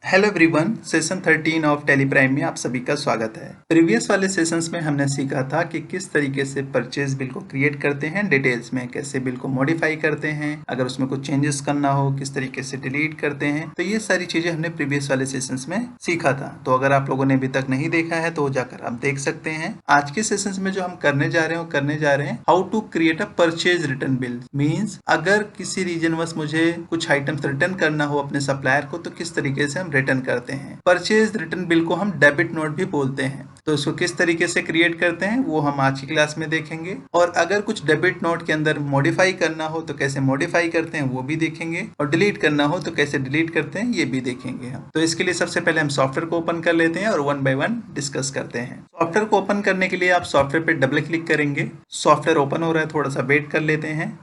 Hello everyone, session 13 of Tally Prime में आप सभी का स्वागत है। प्रीवियस वाले सेशंस में हमने सीखा था कि किस तरीके से परचेज बिल को क्रिएट करते हैं, डिटेल्स में कैसे बिल को मॉडिफाई करते हैं, अगर उसमें कुछ चेंजेस करना हो किस तरीके से डिलीट करते हैं। तो ये सारी चीजें हमने प्रीवियस वाले सेशंस में सीखा था। तो अगर आप लोगों ने अभी तक नहीं देखा है तो जाकर आप देख सकते हैं। आज के सेशंस में जो हम करने जा रहे हैं how to create a purchase return bill. Means अगर किसी रीजन वश मुझे कुछ आइटम्स रिटर्न करना हो अपने सप्लायर को तो किस तरीके से हम रिटर्न करते हैं। परचेज रिटर्न बिल को हम डेबिट नोट भी बोलते हैं। तो इसको किस तरीके से क्रिएट करते हैं वो हम आज की क्लास में देखेंगे। और अगर कुछ डेबिट नोट के अंदर मॉडिफाई करना हो तो कैसे मॉडिफाई करते हैं वो भी देखेंगे, और डिलीट करना हो तो कैसे डिलीट करते हैं ये भी देखेंगे हम। तो इसके लिए सबसे पहले हम सॉफ्टवेयर को ओपन कर लेते हैं और वन बाय वन डिस्कस करते हैं। सॉफ्टवेयर को ओपन करने के लिए आप सॉफ्टवेयर पे डबल क्लिक करेंगे। सॉफ्टवेयर ओपन हो रहा है, थोड़ा सा वेट कर लेते हैं।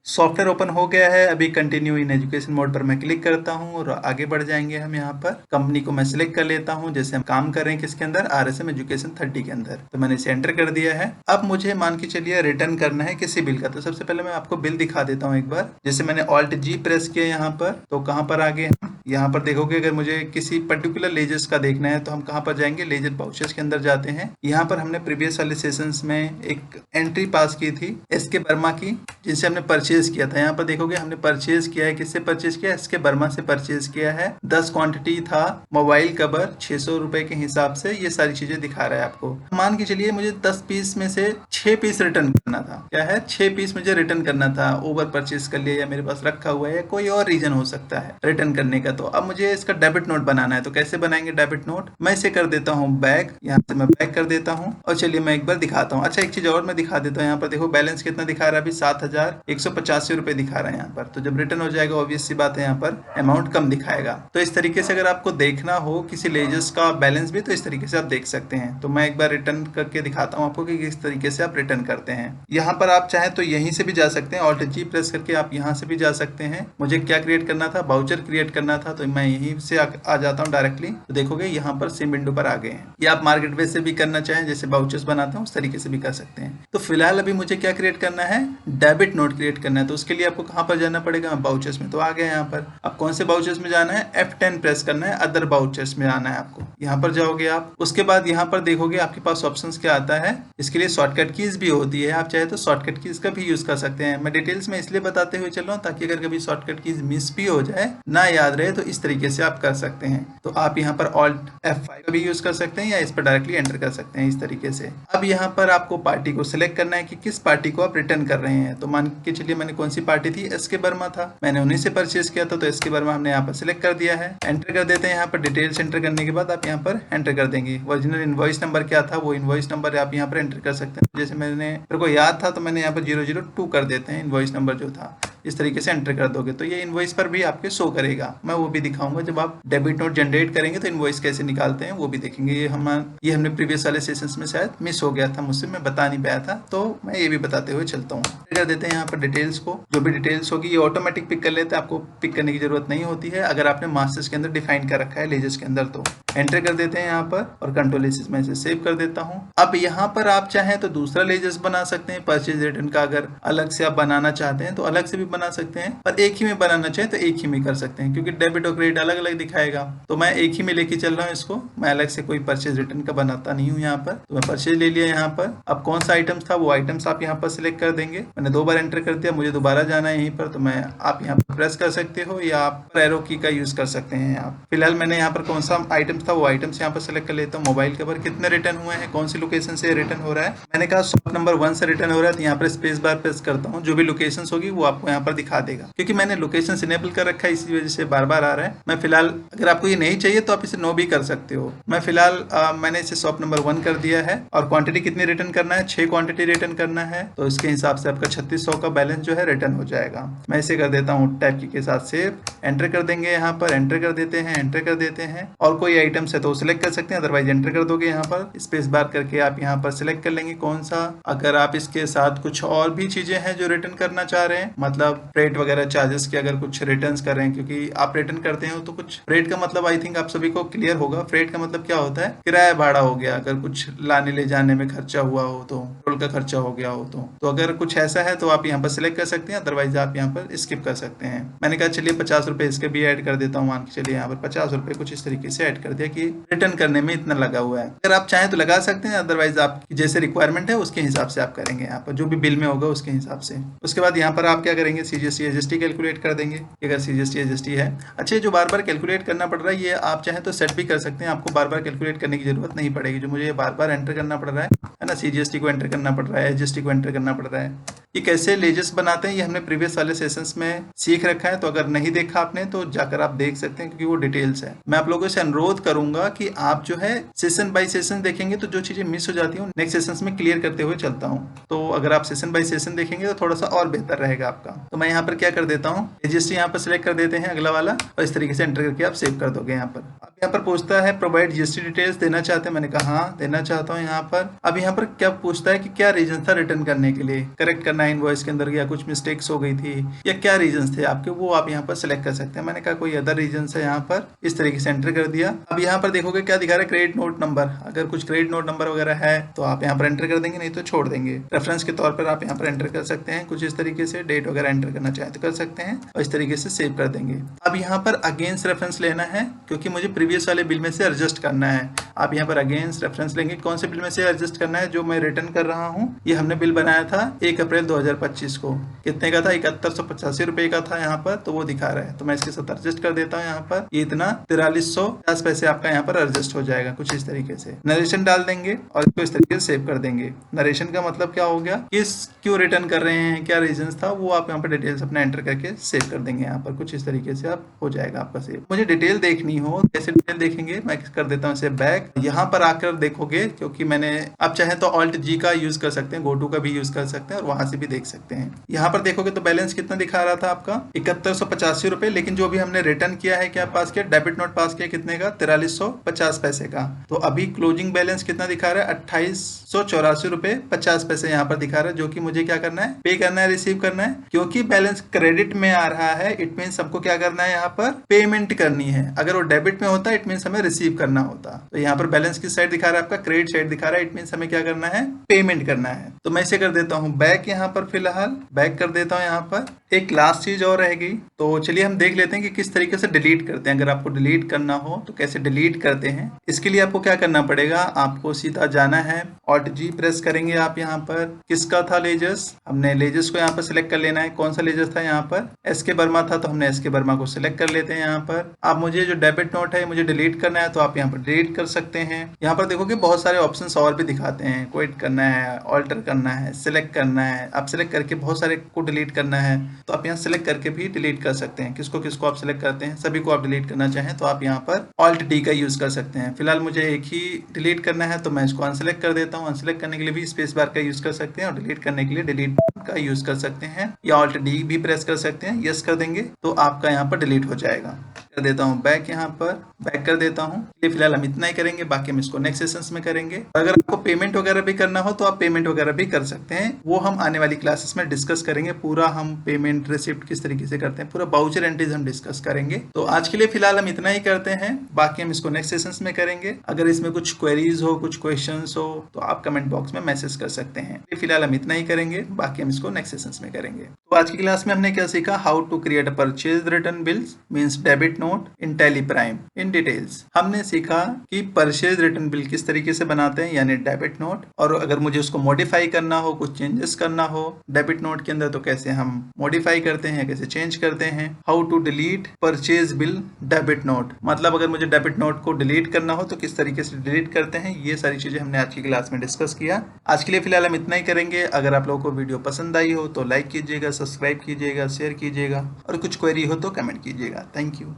सॉफ्टवेयर ओपन हो गया है। अभी कंटिन्यू इन एजुकेशन मोड पर मैं क्लिक करता हूं और आगे बढ़ जाएंगे हम। यहाँ पर कंपनी को मैं सिलेक्ट कर लेता हूं, जैसे हम काम कर रहे हैं किसके अंदर, RSM एजुकेशन 30 के अंदर। तो मैंने इसे एंटर कर दिया है। अब मुझे मान के चलिए रिटर्न करना है किसी बिल का। तो सबसे पहले मैं आपको बिल दिखा देता हूँ एक बार। जैसे मैंने Alt G प्रेस किया यहाँ पर, तो कहाँ पर आ गए हम, यहाँ पर देखोगे अगर मुझे किसी पर्टिकुलर लेजर्स का देखना है तो हम कहाँ पर जाएंगे, लेजर पाउचेस के अंदर जाते हैं। यहाँ पर हमने प्रीवियस वाले सेशंस में एक एंट्री पास की थी SK वर्मा की, जिनसे हमने परचेज किया था। यहाँ पर देखोगे हमने परचेज किया है, किससे परचेज किया है, SK वर्मा से परचेज किया है। 10 क्वांटिटी था, मोबाइल कवर 600 रुपए के हिसाब से। ये सारी चीजें दिखा रहा है आपको। मान के चलिए मुझे 10 पीस में से 6 पीस रिटर्न करना था। क्या है, 6 पीस मुझे रिटर्न करना था। ओवर परचेज कर लिया या मेरे पास रखा हुआ है, कोई और रीजन हो सकता है रिटर्न करने का। तो अब मुझे इसका डेबिट नोट बनाना है। तो कैसे बनाएंगे डेबिट नोट, मैं इसे कर देता हूँ बैक। यहाँ से मैं बैक कर देता हूँ और चलिए मैं एक बार दिखाता हूँ। अच्छा, एक चीज और मैं दिखा देता हूँ। यहाँ पर देखो बैलेंस कितना दिखा रहा है, अभी 7,185 रुपए दिखा रहा है यहाँ पर। तो जब रिटर्न हो जाएगा ऑब्वियस सी बात है यहाँ पर अमाउंट कम दिखाएगा। तो इस तरीके से अगर आपको देखना हो किसी लेजर्स का बैलेंस भी, तो इस तरीके से आप देख सकते हैं। तो मैं एक बार रिटर्न करके दिखाता हूँ आपको कि किस तरीके से आप रिटर्न करते हैं। यहाँ पर आप चाहें तो यहीं से भी जा सकते हैं, Alt G प्रेस करके आप यहाँ से भी जा सकते हैं। मुझे क्या क्रिएट करना था, बाउचर क्रिएट करना था, तो मैं यहीं से आ जाता हूँ डायरेक्टली। तो देखोगे यहाँ पर सेम विंडो पर आ गए हैं। या आप मार्केट बेस से भी करना चाहें, जैसे बाउचर्स बनाते हैं उस तरीके से भी कर सकते हैं। तो फिलहाल अभी मुझे क्या क्रिएट करना है, डेबिट नोट क्रिएट करना है। तो उसके लिए आपको कहाँ पर जाना पड़ेगा, बाउचर्स में। तो आ गया यहाँ पर। अब कौन से बाउचर्स में जाना है, F10 प्रेस करना है, अदर बाउचर्स में आना है आपको। यहाँ पर जाओगे आप, उसके बाद यहाँ पर देखोगे आपके पास ऑप्शंस क्या आता है। इसके लिए शॉर्टकट कीज भी होती है, आप चाहे तो शॉर्टकट कीज का भी यूज कर सकते हैं। मैं डिटेल्स में इसलिए बताते हुए चल रहा हूँ ताकि अगर कभी शॉर्टकट कीज मिस भी हो जाए, ना याद रहे, तो इस तरीके से आप कर सकते हैं। तो आप यहाँ पर Alt F5 का भी यूज कर सकते हैं या इस पर डायरेक्टली एंटर कर सकते हैं इस तरीके से। अब यहाँ पर आपको पार्टी को सिलेक्ट करना है कि किस पार्टी को आप रिटर्न कर रहे हैं। तो मान के चलिए मैंने कौन सी पार्टी थी, SK वर्मा था, मैंने उन्हीं से परचेज किया था। तो SK वर्मा हमने यहाँ पर सिलेक्ट कर दिया है। एंटर कर देते हैं। यहाँ पर डिटेल्स एंटर करने के बाद आप यहाँ पर एंटर कर देंगे। ओरिजिनल इनवॉइस नंबर क्या था वो इनवॉइस नंबर आप यहाँ पर एंटर कर सकते हैं। जैसे मेरे को याद था तो मैंने यहाँ पर 002 कर देते हैं इनवॉइस नंबर जो था। इस तरीके से एंटर कर दोगे तो ये इनवॉइस पर भी आपके शो करेगा। मैं वो भी दिखाऊंगा जब आप डेबिट नोट जनरेट करेंगे तो इनवॉइस कैसे निकालते हैं वो भी देखेंगे। ये हमने प्रीवियस वाले सेशंस में शायद मिस हो गया था मुझसे, मैं बता नहीं पाया था, तो मैं ये भी बताते हुए चलता हूँ। कर देते हैं यहाँ पर डिटेल्स को, जो भी डिटेल्स होगी ये ऑटोमेटिक पिक कर लेते हैं, आपको पिक करने की जरूरत नहीं होती है अगर आपने मास्टर्स के अंदर डिफाइन कर रखा है लेजर्स के अंदर। तो एंटर कर देते हैं यहाँ पर और कंट्रोल एस में इसे सेव कर देता हूँ। अब यहाँ पर आप चाहें तो दूसरा लेजर्स बना सकते हैं परचेज रिटर्न का। अगर अलग से आप बनाना चाहते हैं तो अलग से भी बना सकते हैं, पर एक ही में बनाना चाहे तो एक ही में कर सकते हैं, क्योंकि डेबिट और क्रेडिट अलग अलग दिखाएगा। तो मैं एक ही में लेके चल रहा हूँ इसको, मैं अलग से कोई परचेज रिटर्न का बनाता नहीं हूँ यहाँ पर। तो मैं परचेज ले लिया यहाँ पर। अब कौन सा आइटम्स था वो आइटम्स आप यहाँ पर सिलेक्ट कर देंगे। मैंने 2 बार एंटर कर दिया, मुझे दोबारा जाना है यहीं पर, तो मैं आप यहाँ पर प्रेस कर सकते हो या आप एरो की का यूज कर सकते हैं। आप फिलहाल मैंने यहाँ पर कौन सा आइटम्स था वो आइटम्स यहाँ पर सिलेक्ट कर लेता हूँ। मोबाइल कवर कितने रिटर्न हुए हैं, कौन सी लोकेशन से रिटर्न हो रहा है, मैंने कहा शॉप नंबर 1 से रिटर्न हो रहा है। तो यहाँ पर स्पेस बार प्रेस करता हूँ, जो भी लोकेशन होगी वो आपको यहाँ पर दिखा देगा, क्योंकि मैंने लोकेशन इनेबल कर रखा है इसी वजह से बार बार आ रहा है। मैं फिलहाल, अगर आपको ये नहीं चाहिए तो आप इसे नो भी कर सकते हो। मैं फिलहाल मैंने इसे शॉप नंबर 1 कर दिया है। और क्वांटिटी कितनी रिटर्न करना है, 6 क्वांटिटी रिटर्न करना है। तो इसके हिसाब से आपका 3600 का बैलेंस जो है रिटर्न हो जाएगा। मैं इसे कर देता हूँ टैब की के साथ सेव। एंटर कर देंगे, यहाँ पर एंटर कर देते हैं, एंटर कर देते हैं। और कोई आइटम्स है तो सिलेक्ट कर सकते हैं, अदरवाइज एंटर कर दोगे। यहाँ पर स्पेस बार करके आप यहाँ पर सिलेक्ट कर लेंगे कौन सा। अगर आप इसके साथ कुछ और भी चीजें हैं जो रिटर्न करना चाह रहे हैं, मतलब फ्रेट वगैरह चार्जेस के अगर कुछ रिटर्न्स कर रहे हैं, क्योंकि आप रिटर्न करते हो तो कुछ फ्रेट का मतलब आई थिंक आप सभी को क्लियर होगा। फ्रेट का मतलब क्या होता है, किराया भाड़ा हो गया, अगर कुछ लाने ले जाने में खर्चा हुआ हो तो, टोल का खर्चा हो गया हो तो अगर कुछ ऐसा है तो आप यहाँ पर सिलेक्ट कर सकते हैं, अदरवाइज आप यहाँ पर स्किप कर सकते हैं। मैंने कहा चलिए 50 रुपए इसके भी ऐड कर देता हूँ, मान के चलिए यहाँ पर 50 रुपए कुछ इस तरीके से ऐड कर दिया कि रिटर्न करने में इतना लगा हुआ है। अगर आप चाहें तो लगा सकते हैं, अदरवाइज आपकी जैसे रिक्वायरमेंट है उसके हिसाब से आप करेंगे, यहाँ पर जो भी बिल में होगा उसके हिसाब से। उसके बाद यहाँ पर आप क्या करेंगे, CGST SGST कैलकुलेट कर देंगे। अगर CGST SGST है, अच्छा जो बार बार कैलकुलेट करना पड़ रहा है, ये आप चाहें तो सेट भी कर सकते हैं, आपको बार बार कैलकुलेट करने की जरूरत नहीं पड़ेगी। जो मुझे बार बार एंटर करना पड़ रहा है ना, CGST को एंटर करना पड़ रहा है, SGST को एंटर करना पड़ रहा है। ये कैसे लेजेस बनाते हैं ये हमने प्रीवियस वाले सेशंस में सीख रखा है, तो अगर नहीं देखा आपने तो जाकर आप देख सकते हैं, क्योंकि वो डिटेल्स है। मैं आप लोगों से अनुरोध करूंगा कि आप जो है सेशन बाय सेशन देखेंगे तो जो चीजें मिस हो जाती हैं नेक्स्ट सेशंस में क्लियर करते हुए चलता हूं। तो अगर आप सेशन बाय सेशन देखेंगे तो थोड़ा सा और बेहतर रहेगा आपका। तो मैं यहाँ पर क्या कर देता हूँ, रजिस्ट्री यहाँ पर सिलेक्ट कर देते हैं अगला वाला, और इस तरीके से एंटर करके आप सेव कर दोगे। यहाँ पर अब यहाँ पर पूछता है प्रोवाइड GST डिटेल्स देना चाहते हैं, मैंने कहा हाँ देना चाहता हूँ यहाँ पर। अब यहाँ पर क्या पूछता है कि क्या रीजन था रिटर्न करने के लिए, करेक्ट करना है इनवॉइस के अंदर, या कुछ मिस्टेक्स हो गई थी, या क्या रीजन थे आपके, वो आप यहाँ पर सिलेक्ट कर सकते हैं। मैंने कहा कोई अदर रीजन है, यहाँ पर इस तरीके से एंटर कर दिया। अब यहाँ पर देखोगे क्या दिखा रहा है, क्रेडिट नोट नंबर। अगर कुछ क्रेडिट नोट नंबर वगैरह है तो आप यहाँ पर एंटर कर देंगे, नहीं तो छोड़ देंगे। रेफरेंस के तौर पर आप यहाँ पर एंटर कर सकते हैं कुछ इस तरीके से, डेट वगैरह एंटर करना चाहे तो कर सकते हैं, और इस तरीके से सेव कर देंगे। अब यहाँ पर अगेंस्ट रेफरेंस लेना है, क्योंकि मुझे प्रीवियस वाले बिल में से एडजस्ट करना है। आप यहाँ पर अगेंस्ट रेफरेंस लेंगे, कौन से बिल में से एडजस्ट करना है, जो मैं रिटर्न कर रहा हूँ। ये हमने बिल बनाया था 1 अप्रैल 2025 को, कितने का था, 7185 रुपए का था यहाँ पर, तो वो दिखा रहा है। तो मैं इसके साथ एडजस्ट कर देता हूँ, यहाँ पर ये इतना 4350 पैसे आपका यहाँ पर एडजस्ट हो जाएगा कुछ इस तरीके से। नरेशन डाल देंगे और इसको इस तरीके से सेव कर देंगे। नरेशन का मतलब क्या हो गया, किस क्यों रिटर्न कर रहे हैं, क्या रीजन था, वो आप यहाँ पर डिटेल्स अपना एंटर करके सेव कर देंगे। यहाँ पर कुछ इस तरीके से आप हो जाएगा आपका सेव। मुझे डिटेल देखनी हो, कैसे डिटेल देखेंगे, मैं कर देता हूँ इसे बैक। यहाँ पर आकर देखोगे, क्योंकि मैंने, आप चाहे तो Alt G का यूज कर सकते हैं, GoTo का भी यूज कर सकते हैं, और वहां से भी देख सकते हैं। यहाँ पर देखोगे तो बैलेंस कितना दिखा रहा था आपका, 7185 रुपए, लेकिन जो भी हमने रिटर्न किया है, क्या पास किया, डेबिट नोट पास किया कितने का, 4350 पैसे का। तो अभी क्लोजिंग बैलेंस कितना दिखा रहा है, 2884 रुपए 50 पैसे यहाँ पर दिखा रहा है, जो कि मुझे क्या करना है, पे करना है, रिसीव करना है। क्योंकि बैलेंस क्रेडिट में आ रहा है, इट मीन सबको क्या करना है, यहाँ पर पेमेंट करनी है। अगर वो डेबिट में होता है इट मीन हमें रिसीव करना होता। तो यहाँ पर बैलेंस किस साइड दिखा रहा है आपका, क्रेडिट साइड दिखा रहा है, इट मीन हमें क्या करना है, पेमेंट करना है। तो मैं इसे कर देता हूँ बैक, यहाँ पर फिलहाल बैक कर देता हूँ। यहाँ पर एक लास्ट चीज और रहेगी, तो चलिए हम देख लेते हैं कि किस तरीके से डिलीट करते हैं। अगर आपको डिलीट करना हो तो कैसे डिलीट करते हैं। इसके लिए आपको क्या करना पड़ेगा, आपको सीधा जाना है, Alt G प्रेस करेंगे आप। यहाँ पर किसका था लेजर्स, हमने लेजर्स को यहाँ पर सिलेक्ट कर लेना है। कौन सा लेजर्स था, यहाँ पर SK वर्मा था, तो हमने SK वर्मा को सिलेक्ट कर लेते हैं। यहाँ पर आप, मुझे जो डेबिट नोट है मुझे डिलीट करना है, तो आप यहाँ पर डिलीट कर सकते हैं। यहाँ पर देखोगे बहुत सारे ऑप्शंस और भी दिखाते हैं, क्विट करना है, ऑल्टर करना है, सिलेक्ट करना है। आप सिलेक्ट करके बहुत सारे को डिलीट करना है, तो आप यहाँ सिलेक्ट करके भी डिलीट कर सकते हैं। किसको किसको आप सिलेक्ट करते हैं, सभी को आप डिलीट करना चाहें तो आप यहाँ पर Alt D का यूज कर सकते हैं। फिलहाल मुझे एक ही डिलीट करना है, तो मैं इसको अनसिलेक्ट कर देता हूँ। अनसिलेक्ट करने के लिए भी स्पेस बार का यूज कर सकते हैं, और डिलीट करने के लिए डिलीट का यूज कर सकते हैं, या Alt D भी प्रेस कर सकते हैं। यस कर देंगे तो आपका यहाँ पर डिलीट हो जाएगा। कर देता हूँ बैक, यहाँ पर बैक कर देता हूँ। ये फिलहाल हम इतना ही करेंगे, बाकी हम इसको नेक्स्ट सेशंस में करेंगे। अगर आपको पेमेंट वगैरह भी करना हो तो आप पेमेंट वगैरह भी कर सकते हैं, वो हम आने वाली क्लासेस में डिस्कस करेंगे। पूरा हम पेमेंट रिसिप्ट किस तरीके से करते हैं, पूरा बाउचर एंट्रीज हम डिस्कस करेंगे। तो आज के लिए फिलहाल हम इतना ही करते हैं, बाकी हम इसको नेक्स्ट सेशंस में करेंगे। अगर इसमें कुछ क्वेरीज हो, कुछ क्वेश्चंस हो, तो आप कमेंट बॉक्स में मैसेज कर सकते हैं। फिलहाल हम इतना ही करेंगे, बाकी हम इसको नेक्स्ट सेशंस में करेंगे। तो आज की क्लास में हमने क्या सीखा, how to create a purchase return bills means debit note in Tally prime in details. हमने सीखा कि परचेज रिटर्न बिल किस तरीके से बनाते हैं, यानी डेबिट नोट, और अगर मुझे उसको मॉडिफाई करना हो, कुछ चेंजेस करना हो डेबिट नोट के अंदर, तो कैसे हम मॉडिफाई करते हैं, कैसे चेंज करते हैं। How to delete purchase bill debit note, मतलब अगर मुझे डेबिट नोट को डिलीट करना हो तो किस तरीके से डिलीट करते हैं। ये सारी चीजें हमने आज की क्लास में डिस्कस किया। आज के लिए फिलहाल हम इतना ही करेंगे। अगर आप लोगों को वीडियो पसंद आई हो तो लाइक कीजिएगा, सब्सक्राइब कीजिएगा, शेयर कीजिएगा, और कुछ क्वेरी हो तो कमेंट कीजिएगा। Thank you.